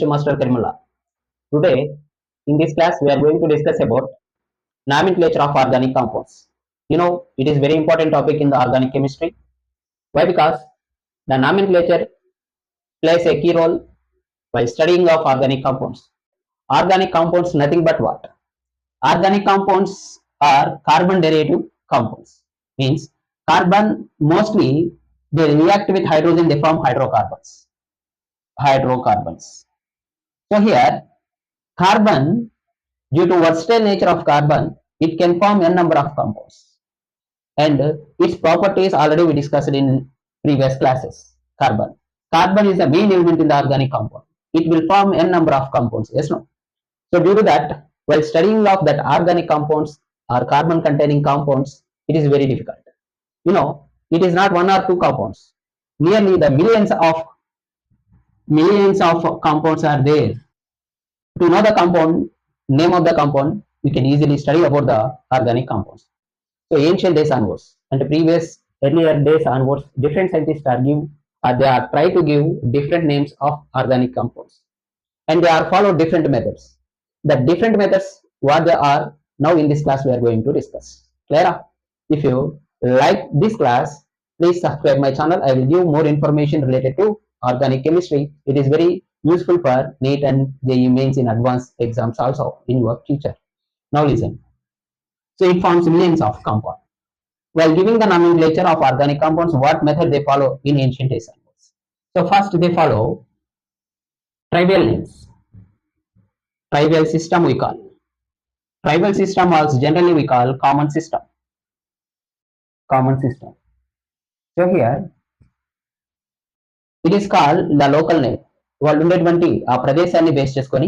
Master Karimullah. Today, in this class, we are going to discuss about nomenclature of organic compounds. It is very important topic in the organic chemistry. Why? Because the nomenclature plays a key role while studying of organic compounds. Organic compounds, nothing but what? Organic compounds are carbon derivative compounds. Means carbon mostly they react with hydrogen, they form hydrocarbons. So here, carbon, due to versatile nature of carbon, it can form n number of compounds. And its properties already we discussed in previous classes. Carbon is the main element in the organic compound. It will form n number of compounds. Yes, no? So due to that, while studying of that organic compounds or carbon containing compounds, it is very difficult. It is not one or two compounds. Nearly the millions of compounds are there. To know the compound, name of the compound, you can easily study about the organic compounds. So ancient days onwards and earlier days onwards, different scientists they are trying to give different names of organic compounds, and they are followed different methods. The different methods what they are, now in this class we are going to discuss. Clear? If you like this class, please subscribe my channel. I will give more information related to organic chemistry. It is very useful for NEET and JEE mains in advanced exams also in your future. Now listen. So it forms millions of compounds. While giving the nomenclature of organic compounds, what method they follow in ancient days? So first they follow trivial names. Trivial system we call. Trivial system also generally we call common system. So here it is called the local name. వాళ్ళు ఉండేటువంటి ఆ ప్రదేశాన్ని base చేసుకొని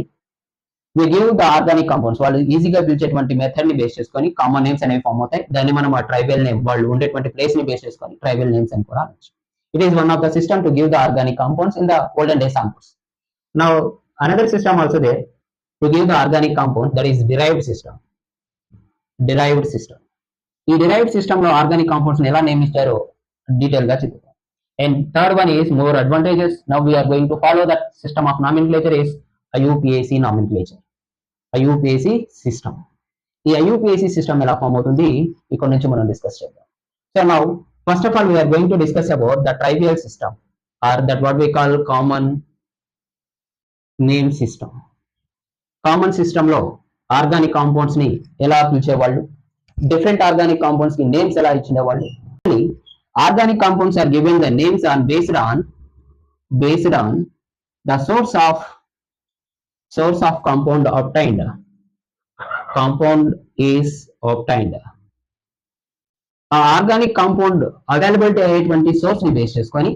we give the organic compounds. వాళ్ళు ఈజీగా పిలిచేటువంటి method ని base చేసుకొని common names అనేవి ఫామ్ అవుతాయి. దాన్ని మనం ఆ ట్రైబల్ నేమ్ వాళ్ళు ఉండేటువంటి ప్లేస్ ని బేస్ చేసుకొని ట్రైబల్ నేమ్స్ అని కూడా అనొచ్చు. It is one of the system to give the organic compounds in the olden days samples. Now another system also there to give the organic compound, that is derived system. ఈ derived system లో organic compounds ని ఎలా name ఇస్తారో detail గా చెప్తాం. And third one is more advantageous. Now we are going to follow that system of nomenclature is IUPAC nomenclature. IUPAC system. ఈ IUPAC system ఎలా form అవుతుంది ఇక్కడ నుంచి మనం డిస్కస్ చేద్దాం. So now first of all we are going to discuss about the trivial system, or that what we call common name system. Common system లో organic compounds ని ఎలా పిలిచేవాళ్ళు, డిఫరెంట్ ఆర్గానిక్ కాంపౌండ్స్ కి names ఎలా ఇచ్చేవాళ్ళు. Organic compounds are given the names on based on the source of compound obtained. Compound is obtained. Organic compound availability అయ్యేటువంటి source ని base చేసుకొని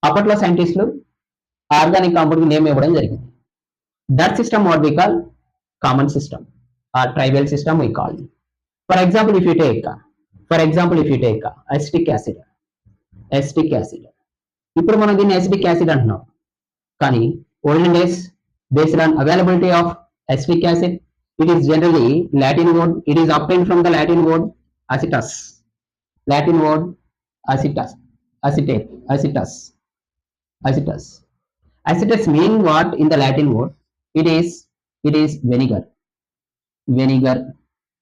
అప్పట్లో సైంటిస్టులు ఆర్గానిక్ కాంపౌండ్ కి నేమ్ ఇవ్వడం జరిగింది. That system what we call common system or trivial system we call. For example, if you take acetic acid. ఇప్పుడు మనం దీన్ని acetic acid అంటున్నాం, కానీ olden days based on availability of acetic acid, it is generally Latin word. It is obtained from the Latin word acetus. Acetus mean what in the Latin word? It is vinegar.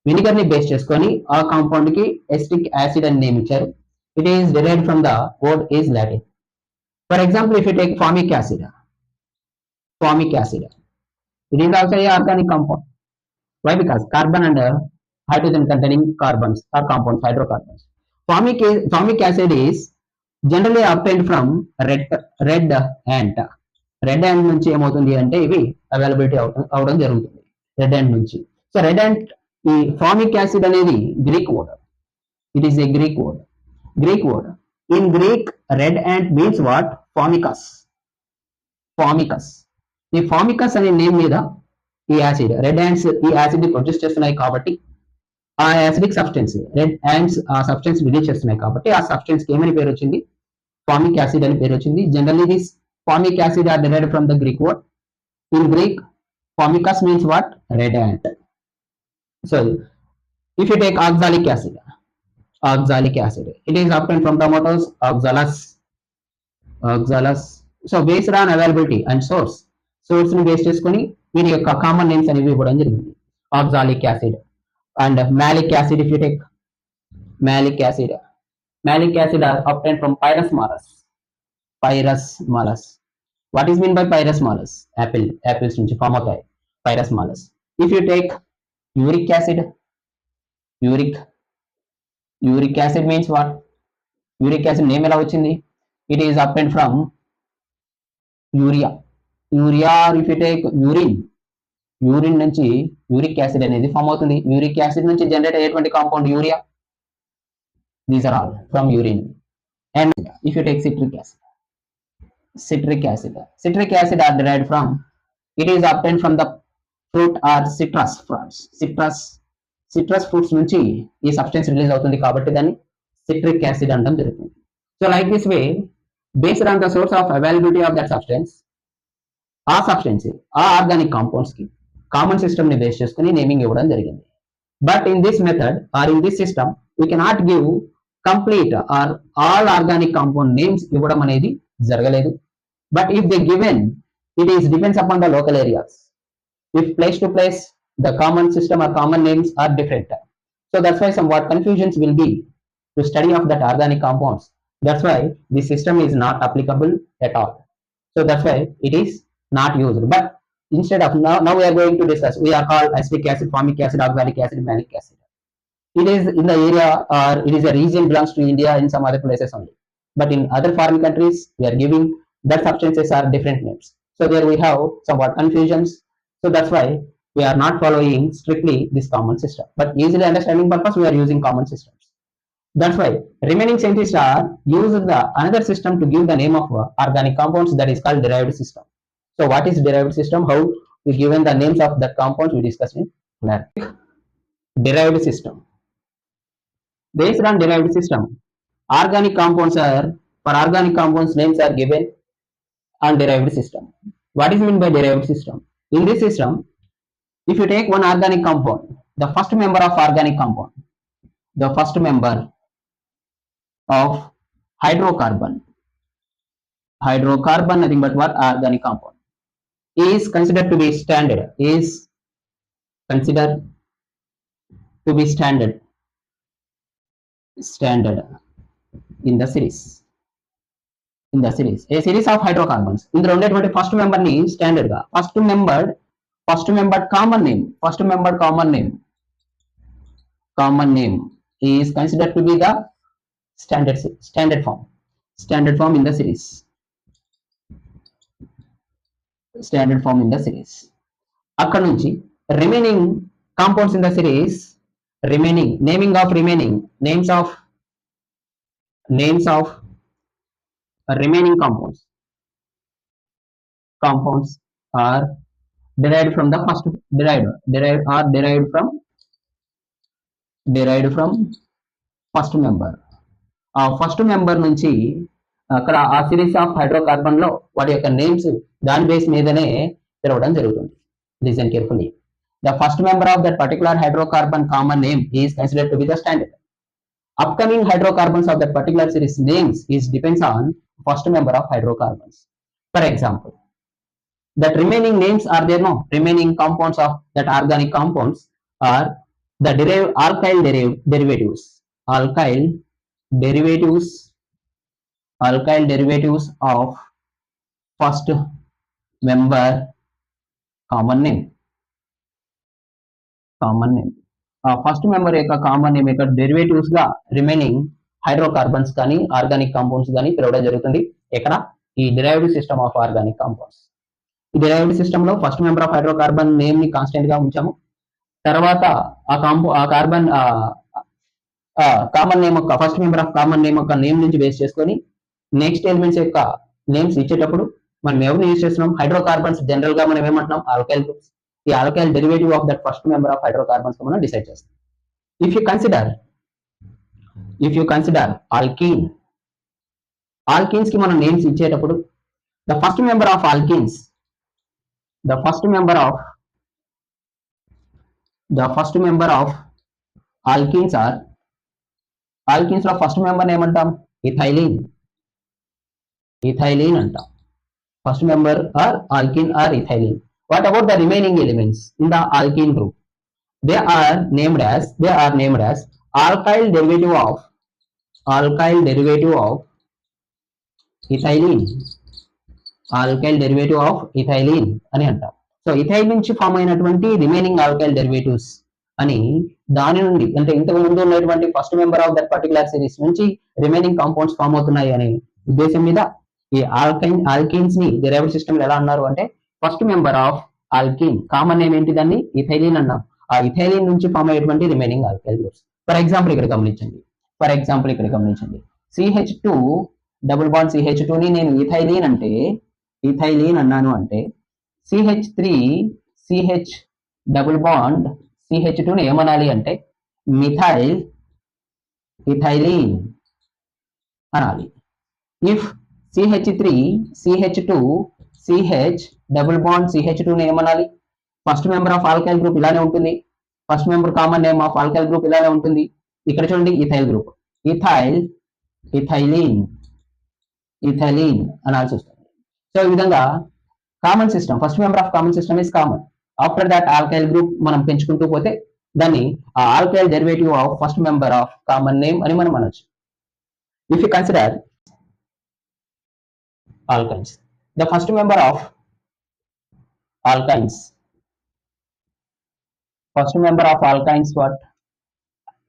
Vinegar ని base చేసుకొని ఆ compound కి acetic acid అని name ఇచ్చారు. It is derived from the word is Latin. For example, if you take formic acid, it is also a organic compound. Why? Because carbon and hydrogen containing carbons or compounds, hydrocarbons. Formic acid is generally obtained from red ant. Red ant నుంచి ఏమవుతుంది అంటే ఇవి availability అవడం జరుగుతుంది red ant నుంచి. So red ant, ఈ formic acid అనేది Greek word. It is a Greek word. In Greek red ant means what? Formicus. ఈ ఫార్మికస్ అనే నేమ్ మీద ఈ యాసిడ్, రెడ్ యాంట్స్ ఈ యాసిడ్ ని ప్రొడ్యూస్ చేస్తున్నాయి కాబట్టి ఆ యాసిడిక్ సబ్స్టెన్స్, రెడ్ యాంట్స్ ఆ సబ్స్టెన్స్ రిలీజ్ చేస్తున్నాయి కాబట్టి ఆ సబ్స్టెన్స్ కి ఏమని పేరు వచ్చింది? ఫార్మిక్ యాసిడ్ అని పేరు వచ్చింది. Generally this formic acid are derived from the Greek word. In Greek, formicus means what? Red ant. So, if you take oxalic acid, it is obtained from tomatoes, oxalis. So, based on availability and source. Source ని base చేసుకొని వీటి యొక్క common names అనేవి ఇవ్వడం జరిగింది. Oxalic acid and malic acid. If you take malic acid, malic acid are obtained from Pyrus molus. Pyrus molus. What is mean by Pyrus molus? Apples నుంచి form అవుతాయి Pyrus molus. If you take uric acid, uric acid means what? Uric acid name ఎలా వచ్చింది? It is obtained from urea. Or if you take urine నుంచి uric acid అనేది form అవుతుంది. Uric acid నుంచి generate అయ్యేటువంటి compound urea. These are all from urine. And if you take citric acid are derived from, it is obtained from the fruit or citrus fruits నుంచి ఈ substance release అవుతుంది కాబట్టి దాన్ని citric acid అనడం జరుగుతుంది. So like this way, based on the source of availability of that substance, ఆ substance ఆ organic compounds కి కామన్ సిస్టమ్ ని బేస్ చేసుకుని నేమింగ్ ఇవ్వడం జరిగింది. But in this method or in this system we cannot give complete are all organic compound names ఇవ్వడం అనేది జరగలేదు. But if they given, it is depends upon the local areas. If place to place the common system or common names are different. So that's why somewhat confusions will be to study of that organic compounds. That's why the system is not applicable at all. So that's why it is not used. But instead of now we are going to discuss, we are called acetic acid, formic acid, oxalic acid, malic acid. It is in the area or it is a region belongs to India in some other places only. But in other foreign countries, we are giving that substances are different names. So there we have somewhat confusions. So that's why we are not following strictly this common system. But easily understanding purpose, we are using common systems. That's why remaining scientists are using the another system to give the name of organic compounds, that is called derived system. So what is derived system? How we given the names of the compounds we discussed in class. Derived system. Based on derived system, organic compounds are, for organic compounds names are given on derived system. What is meant by derived system? In this system, if you take one organic compound, the first member of organic compound, the first member of hydrocarbon, nothing but what? Organic compound, is considered to be standard, standard in the series. A series of hydrocarbons. ఇందులో ఉండేటువంటి first member ని standard గా first membered common name is considered to be the standard form in the series. అక్కడ నుంచి remaining compounds in the series, names of remaining compounds are derived from the first derived from first member. ఆ first member నుంచి అక్కడ ఆ series of hydrocarbon లో వాటి యొక్క names దాని బేస్ మీదనే తెరవడం జరుగుతుంది. Listen carefully. The first member of that particular hydrocarbon common name is considered to be the standard. Upcoming hydrocarbons of that particular series names is depends on first member of hydrocarbons. For example, that remaining names are there, no? Remaining compounds of that organic compounds are the alkyl derivatives of first member common name. First member యొక్క common name యొక్క derivatives గా remaining hydrocarbons కానీ organic compounds కానీ పిలవడం జరుగుతుంది. ఎక్కడ? ఈ derived system of organic compounds. ఈ డిరైవ్డ్ సిస్టమ్ లో first member of hydrocarbon name ని కాన్స్టెంట్ గా ఉంచాము. తర్వాత ఆ కార్బన్ కామన్ నేమ్ యొక్క first member of common name యొక్క నేమ్ నుంచి బేస్ చేసుకొని నెక్స్ట్ ఎలిమెంట్స్ యొక్క నేమ్స్ ఇచ్చేటప్పుడు మనం ఎవరిని యూజ్ చేస్తున్నాం? హైడ్రోకార్బన్స్. జనరల్ గా మనం ఏమంటున్నాం? Alkyl groups. ఈ alkyl derivative of that first member of hydrocarbons మనం డిసైడ్ చేస్తాం. ఇఫ్ యూ కన్సిడర్ ఆల్కీన్స్ కి మనం నేమ్స్ ఇచ్చేటప్పుడు the first member of alkenes or alkenes లో ఫస్ట్ మెంబర్ ఏమంటాం? ఇథైలిన్ అంటాం. First member are alkene or ethylene. What about the remaining elements in the alkene group? They are named as alkyl derivative of ethylene. Alkyl derivative of ethylene అని అంటాం. So ethyl నుంచి form అయినటువంటి remaining alkyl derivatives అని దాని నుండి అంటే ఇంతకు ముందు ఉన్నటువంటి first member of that particular series నుంచి రిమైనింగ్ కాంపౌండ్స్ ఫామ్ అవుతున్నాయి అనే ఉద్దేశం మీద ఈ ఆల్కైన్స్ ని డెరైవ్డ్ సిస్టమ్ ఎలా అన్నారు అంటే first member of alkyne common name ఏంటి దాన్ని ఇథైలిన్ అన్నాం. ఆ ఇథైలిన్ నుంచి ఫామ్ అయ్యేటువంటి remaining alkyl groups. For example ఇక్కడ గమనించండి CH2 డబుల్ బాండ్ CH2 ని నేను ఇథైలిన్ అన్నాను అంటే CH3 CH double bond CH2 ని ఏమనాలి అంటే ఇథైలిన్ అనాలి. If CH3 CH2 CH double bond CH2 ని ఏమనాలి? First member of alkyl group ఇలానే ఉంటుంది. First member common name of alkyl group ఇలానే ఉంటుంది. ఇక్కడ చూడండి ఇథైల్ గ్రూప్ ఇథైలిన్ అనాల్సి వస్తుంది. సో ఈ విధంగా common system first member of common system is common. After that alkyl group మనం పెంచుకుంటూ పోతే దాన్ని ఆ alkyl derivative of first member of common name అని మనం అనొచ్చు. If you consider alkynes, the first member of alkynes what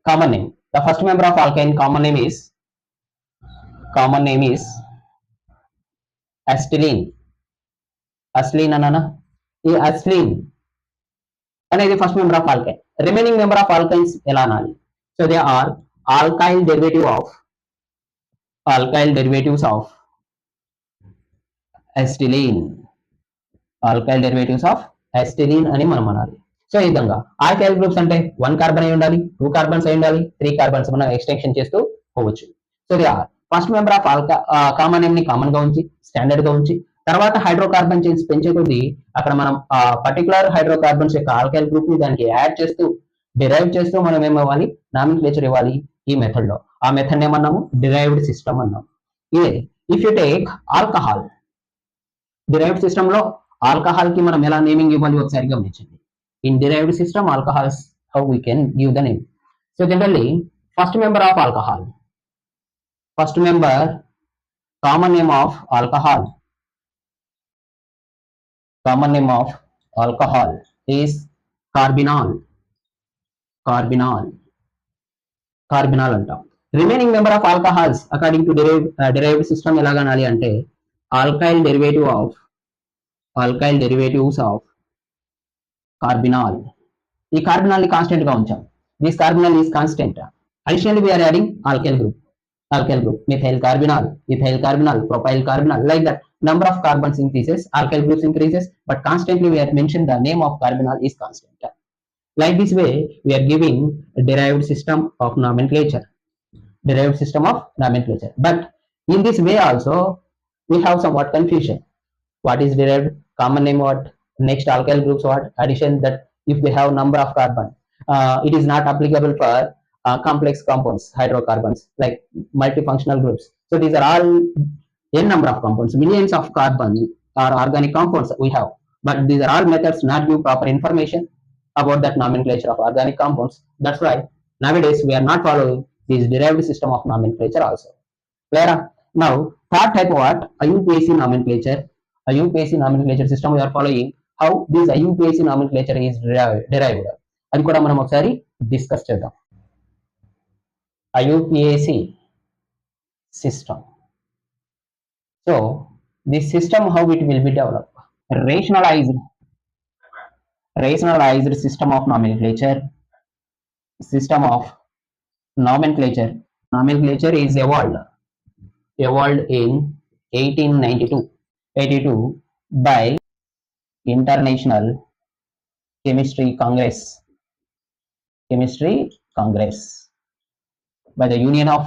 common name? The first member of alkyne common name is acetylene అన్నానా? ఈ acetylene అనేది first member of alkyne. Remaining member of alkynes ఎలా అనాలి? So they are alkyl derivatives of acetylene అని మనం అనాలి. So ఈ విధంగా ఆల్కైల్ గ్రూప్స్ అంటే 1 కార్బన్ అయి ఉండాలి, 2 కార్బన్స్ అయి ఉండాలి, 3 కార్బన్స్ మనం ఎక్స్టెన్షన్ చేస్తూ పోవచ్చు. So they are first member of common name ని కామన్ గా ఉంచి స్టాండర్డ్ గా ఉంచి తర్వాత హైడ్రోకార్బన్ చైన్స్ పెంచే కొద్దీ అక్కడ మనం ఆ పర్టికులర్ హైడ్రోకార్బన్స్ యొక్క ఆల్కైల్ గ్రూప్ ని దానికి యాడ్ చేస్తూ డిరైవ్ చేస్తూ మనం ఏమవ్వాలి? నామినిక్లేచర్ ఇవ్వాలి ఈ మెథడ్ లో. ఆ మెథడ్ ఏమన్నాము? డిరైవ్డ్ సిస్టమ్ అన్నాం. ఇదే if you take alcohol, derived system లో ఆల్కహాల్ కి మనం ఎలా నేమింగ్ ఇవ్వాలి ఒకసారి గమనించండి. In derived system alcohols how we can give the name. So generally first member of alcohol, first member common name of alcohol is carbinol అంటాం. Remaining member of alcohols according to derived system ఎలాగా అనాలి అంటే alkyl derivatives of carbinol. ఈ carbinol ని constant గా ఉంచాం. This carbinol is constant. Additionally we are adding alkyl group, methyl carbinol, ethyl carbinol, propyl carbinol, like that number of carbons increases, alkyl groups increases, but constantly we have mentioned the name of carbinol is constant. Like this way we are giving a derived system of nomenclature. But in this way also we have somewhat confusion. What is derived? Common name what? Next alkyl groups what? Addition that if they have number of carbon, it is not applicable for complex compounds, hydrocarbons like multifunctional groups. So these are all n number of compounds, millions of carbon or organic compounds we have, but these are all methods not give proper information about that nomenclature of organic compounds. That's why nowadays we are not following this derived system of nomenclature also. Clear? Now third type what? IUPAC nomenclature system we are following. How this IUPAC nomenclature is derived అది కూడా మనం ఒకసారి discuss చేద్దాం. IUPAC system. So this system how it will be developed? Rationalized system of nomenclature. Nomenclature is evolved in 1882 by International Chemistry Congress. By the Union of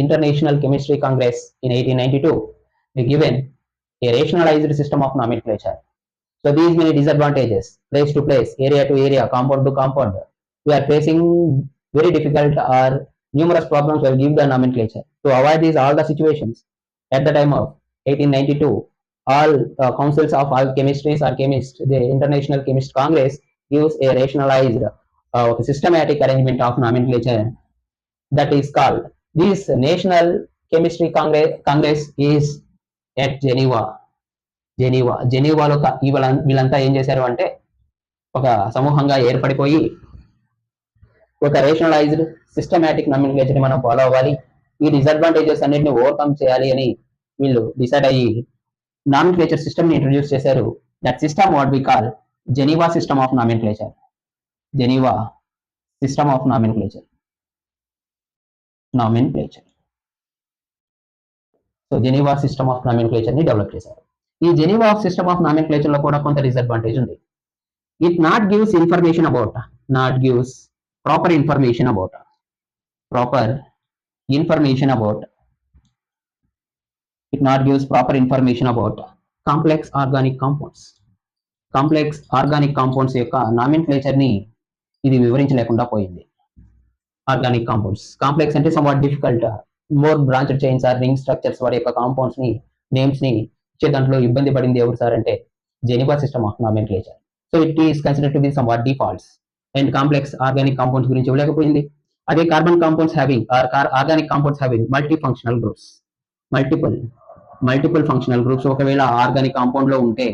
International Chemistry Congress in 1892, we given a rationalized system of nomenclature. So these many disadvantages, place to place, area to area, compound to compound, we are facing very difficult or numerous problems will give the nomenclature. To avoid these all the situations, at the time of 1892, all councils of all chemistries or chemists, the International Chemist Congress gives a rationalized systematic arrangement of nomenclature that is called. This National Chemistry Congress is at Geneva. జెనీవాలో వీళ్ళంతా ఏం చేశారు అంటే ఒక సమూహంగా ఏర్పడిపోయి ఒక rationalised systematic nomenclature మనం follow అవ్వాలి, ఈ డిసడ్వాంటేజెస్ అన్నిటిని ఓవర్కమ్ చేయాలి అని వీళ్ళు డిసైడ్ అయ్యి నామినిక్లేచర్ సిస్టమ్ ని ఇంట్రొడ్యూస్ చేశారు. That system what we call Geneva system of nomenclature. Geneva system of nomenclature. So Geneva system of nomenclature ని డెవలప్ చేశారు. ఈ జెనీవా సిస్టమ్ ఆఫ్ నామినిక్లేచర్ లో కూడా కొంత డిసడ్వాంటేజ్ ఉంది. It not gives information about, not gives proper information about it not gives proper information about complex organic compounds. Complex organic compounds యొక్క నామినిక్లేచర్ ని ఇది వివరించలేకుండా పోయింది. ఆర్గానిక్ కాంపౌండ్స్ కాంప్లెక్స్ అంటే somewhat difficult, more branched chains or ring structures వారి యొక్క compounds ని నేమ్స్ ని ఇచ్చే దాంట్లో ఇబ్బంది పడింది ఎవరు సార్ అంటే Geneva system of nomenclature. So it is considered to be somewhat defaults and complex organic compounds గురించి ఇవ్వలేకపోయింది. అదే carbon compounds having organic compounds having multi functional groups, multiple functional groups ఒకవేళ ఆర్గానిక్ కాంపౌండ్ లో ఉంటే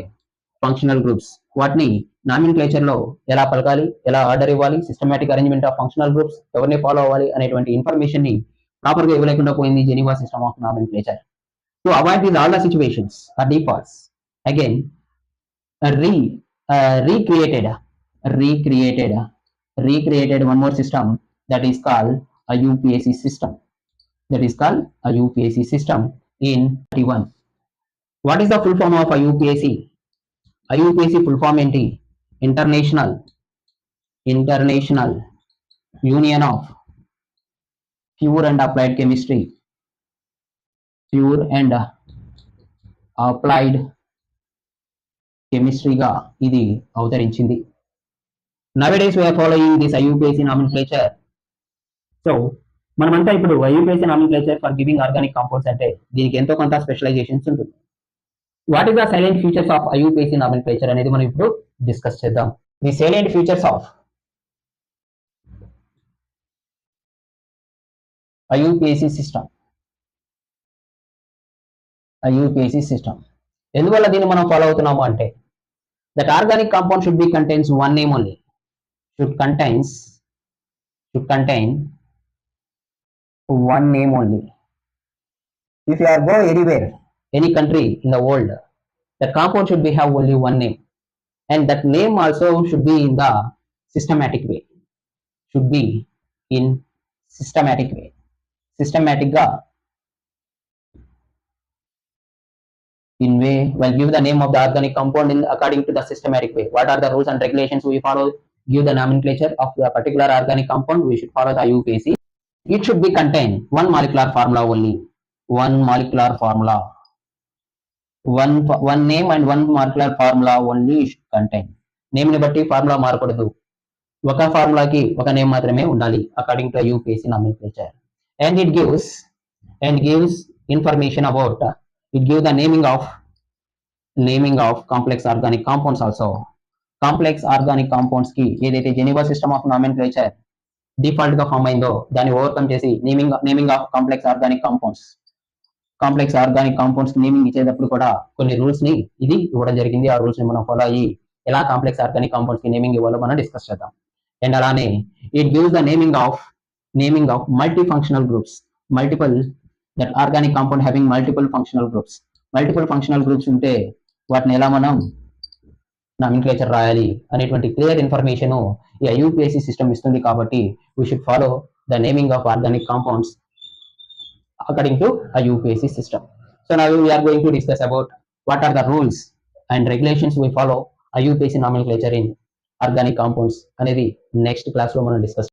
functional groups వాటిని nomenclature లో ఎలా పలకాలి, ఎలా ఆర్డర్ ఇవ్వాలి, systematic arrangement of functional groups ఎవరిని ఫాలో అవ్వాలి అనేటువంటి ఇన్ఫర్మేషన్ ని ప్రాపర్ గా ఇవ్వలేకుండా పోయింది Geneva system of nomenclature. To avoid these all the situations or defaults again recreated one more system that is called a UPAC system. In 31. What is the full form of a UPAC? A UPAC full form ఏంటి? International Union of Pure and Applied Chemistry. గా ఇది అవతరించింది. Nowadays we are following this IUPAC nomenclature. So మనమంతా ఇప్పుడు IUPAC nomenclature for giving organic compounds అంటే దీనికి ఎంతో కొంత స్పెషలైజేషన్స్ ఉంటుంది. What is the silent features of IUPAC nomenclature అనేది మనం ఇప్పుడు డిస్కస్ చేద్దాం. The silent features of IUPAC system. ఎందువల్ల దీన్ని మనం ఫాలో అవుతున్నాము అంటే that organic compound should be contains one name only. should contain one name only. If you are go anywhere, any country in the world, the compound should have only one name, and that name also should be in the systematic way. Systematic ga in way well give the name of the organic compound in according to the systematic way. What are the rules and regulations we follow? Give the nomenclature of the particular organic compound. We should follow the IUPAC. It should be contain one molecular formula only. One name and one molecular formula only should contain. Name ni batti formula మారకూడదు. ఒక ఫార్ములాకి ఒక name మాత్రమే ఉండాలి according to IUPAC nomenclature. And it gives information about it gives the naming of complex organic compounds also. Complex organic compounds కి ఏదైతే Geneva system of nomenclature default గా form అయిందో దాన్ని overcome చేసి naming of complex organic compounds naming ఇచ్చేటప్పుడు కూడా కొన్ని rules ని ఇది ఇవ్వడం జరిగింది. ఆ రూల్స్ ని మనం ఫాలో అయ్యి ఎలా కాంప్లెక్స్ ఆర్గానిక్ కాంపౌండ్స్ కి నేమింగ్ ఇవ్వాలో మనం డిస్కస్ చేద్దాం. అండ్ అలానే it gives the naming of multi functional groups. That organic compound having multiple functional groups ఉంటే వాటిని ఎలా మనం నామినిక్లేచర్ రాయాలి అనేటువంటి క్లియర్ ఇన్ఫర్మేషన్ ఈ IUPAC సిస్టమ్ ఇస్తుంది. కాబట్టి we should follow the naming of organic compounds according to IUPAC system. So now we are going to discuss about what are the rules and regulations we follow IUPAC nomenclature in organic compounds అనేది next class లో మనం discuss